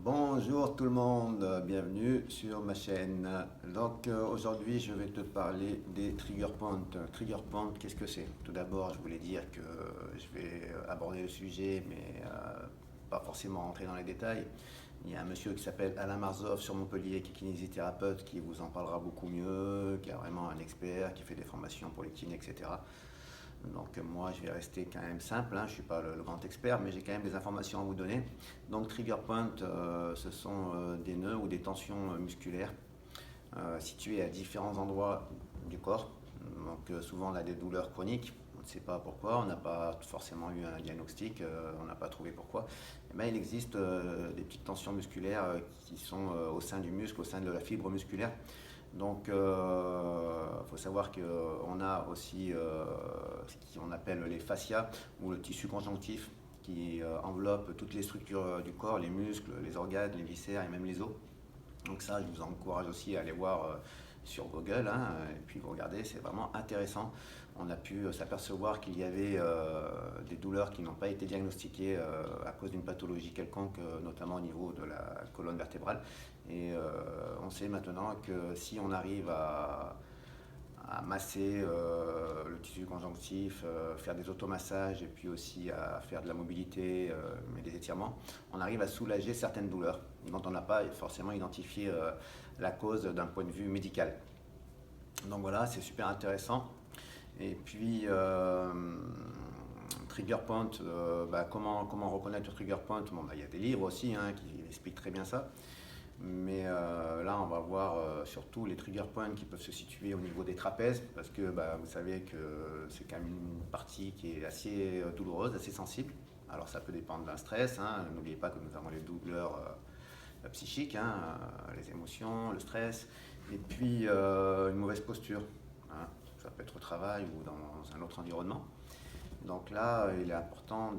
Bonjour tout le monde, bienvenue sur ma chaîne. Donc aujourd'hui je vais te parler des trigger points. Trigger points, qu'est-ce que c'est? Tout d'abord je voulais dire que je vais aborder le sujet mais pas forcément rentrer dans les détails. Il y a un monsieur qui s'appelle Alain Marzov sur Montpellier qui est kinésithérapeute qui vous en parlera beaucoup mieux, qui est vraiment un expert, qui fait des formations pour les kinés, etc. Donc moi je vais rester quand même simple, hein. Je ne suis pas le grand expert, mais j'ai quand même des informations à vous donner. Donc trigger point, ce sont des nœuds ou des tensions musculaires situées à différents endroits du corps. Donc souvent on a des douleurs chroniques, on ne sait pas pourquoi, on n'a pas forcément eu un diagnostic, on n'a pas trouvé pourquoi. Et bien, il existe des petites tensions musculaires qui sont au sein du muscle, au sein de la fibre musculaire. Donc, il faut savoir qu'on a aussi ce qu'on appelle les fascias ou le tissu conjonctif qui enveloppe toutes les structures du corps, les muscles, les organes, les viscères et même les os. Donc ça, je vous encourage aussi à aller voir sur Google, hein, et puis vous regardez, c'est vraiment intéressant. On a pu s'apercevoir qu'il y avait des douleurs qui n'ont pas été diagnostiquées à cause d'une pathologie quelconque, notamment au niveau de la colonne vertébrale. Et on sait maintenant que si on arrive à masser le tissu conjonctif, faire des automassages et puis aussi à faire de la mobilité et des étirements, on arrive à soulager certaines douleurs dont on n'a pas forcément identifié la cause d'un point de vue médical. Donc voilà, c'est super intéressant. Et puis, trigger point, comment reconnaître le trigger point? Bon, il y a des livres aussi hein, qui expliquent très bien ça. Mais là, on va voir surtout les trigger points qui peuvent se situer au niveau des trapèzes, parce que vous savez que c'est quand même une partie qui est assez douloureuse, assez sensible. Alors ça peut dépendre d'un stress, hein. N'oubliez pas que nous avons les douleurs psychiques, hein, les émotions, le stress, et puis une mauvaise posture, hein. Ça peut être au travail ou dans un autre environnement. Donc là, il est important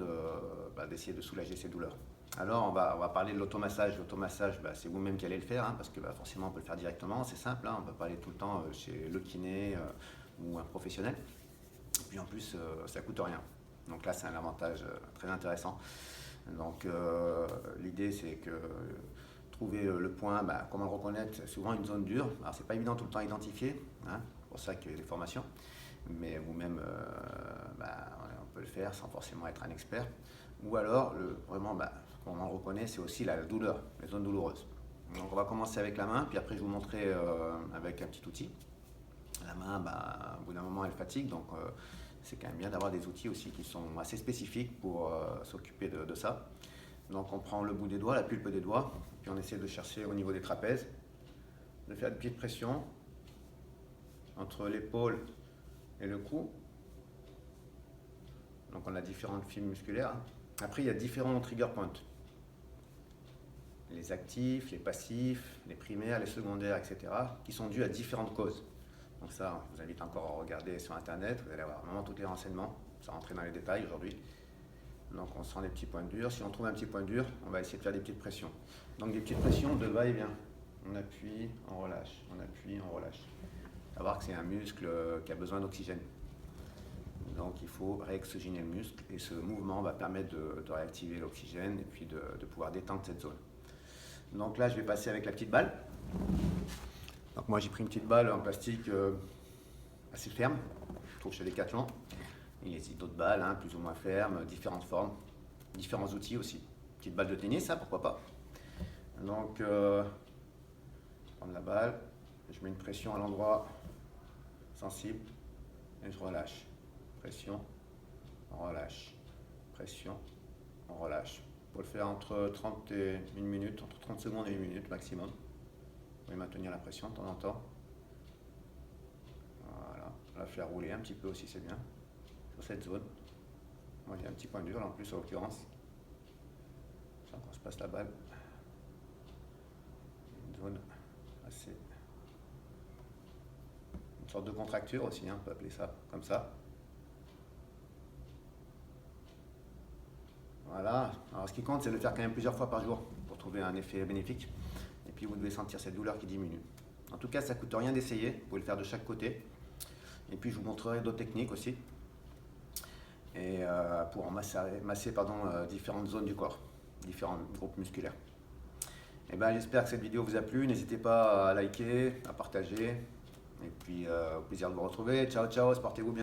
d'essayer de soulager ces douleurs. Alors, on va parler de l'automassage. L'automassage, c'est vous-même qui allez le faire, hein, parce que forcément, on peut le faire directement. C'est simple, hein, on ne peut pas aller tout le temps chez le kiné ou un professionnel. Et puis en plus, ça ne coûte rien. Donc là, c'est un avantage très intéressant. Donc l'idée, c'est que trouver le point, comment le reconnaître, c'est souvent une zone dure. Alors, c'est pas évident tout le temps à identifier, hein, c'est pour ça qu'il y a des formations. Mais vous-même, on peut le faire sans forcément être un expert. Ou alors, vraiment, comment on reconnaît, c'est aussi la douleur, les zones douloureuses. Donc on va commencer avec la main, puis après je vais vous montrer avec un petit outil. La main, au bout d'un moment, elle fatigue, donc c'est quand même bien d'avoir des outils aussi qui sont assez spécifiques pour s'occuper de ça. Donc on prend le bout des doigts, la pulpe des doigts, puis on essaie de chercher au niveau des trapèzes, de faire une petite pression entre l'épaule et le cou. Donc on a différentes fibres musculaires. Après il y a différents trigger points. Les actifs, les passifs, les primaires, les secondaires, etc. qui sont dus à différentes causes. Donc ça, je vous invite encore à regarder sur internet, vous allez avoir vraiment tous les renseignements, sans rentrer dans les détails aujourd'hui. Donc on sent les petits points durs. Si on trouve un petit point dur, on va essayer de faire des petites pressions. Donc des petites pressions de va-et-vient. On appuie, on relâche, on appuie, on relâche. Il faut savoir que c'est un muscle qui a besoin d'oxygène. Donc il faut réoxygéner le muscle et ce mouvement va permettre de réactiver l'oxygène et puis de pouvoir détendre cette zone. Donc là je vais passer avec la petite balle. Donc moi j'ai pris une petite balle en plastique assez ferme, je trouve chez Decathlon. Il existe d'autres balles, hein, plus ou moins fermes, différentes formes, différents outils aussi. Petite balle de tennis, ça pourquoi pas. Donc je prends la balle, je mets une pression à l'endroit sensible et je relâche. Pression, on relâche. Pression, on relâche. Il faut le faire entre 30 et 1 minute, entre 30 secondes et 1 minute maximum. Vous pouvez maintenir la pression de temps en temps. Voilà, la faire rouler un petit peu aussi, c'est bien. Sur cette zone. Moi j'ai un petit point dur là en plus en l'occurrence. Quand on se passe la balle. Une zone assez. Une sorte de contracture aussi, hein, on peut appeler ça comme ça. Voilà, alors ce qui compte c'est de le faire quand même plusieurs fois par jour pour trouver un effet bénéfique. Et puis vous devez sentir cette douleur qui diminue. En tout cas, ça ne coûte rien d'essayer, vous pouvez le faire de chaque côté. Et puis je vous montrerai d'autres techniques aussi. Et pour masser différentes zones du corps, différents groupes musculaires. Et ben, j'espère que cette vidéo vous a plu. N'hésitez pas à liker, à partager. Et puis, au plaisir de vous retrouver. Ciao, ciao, portez-vous bien.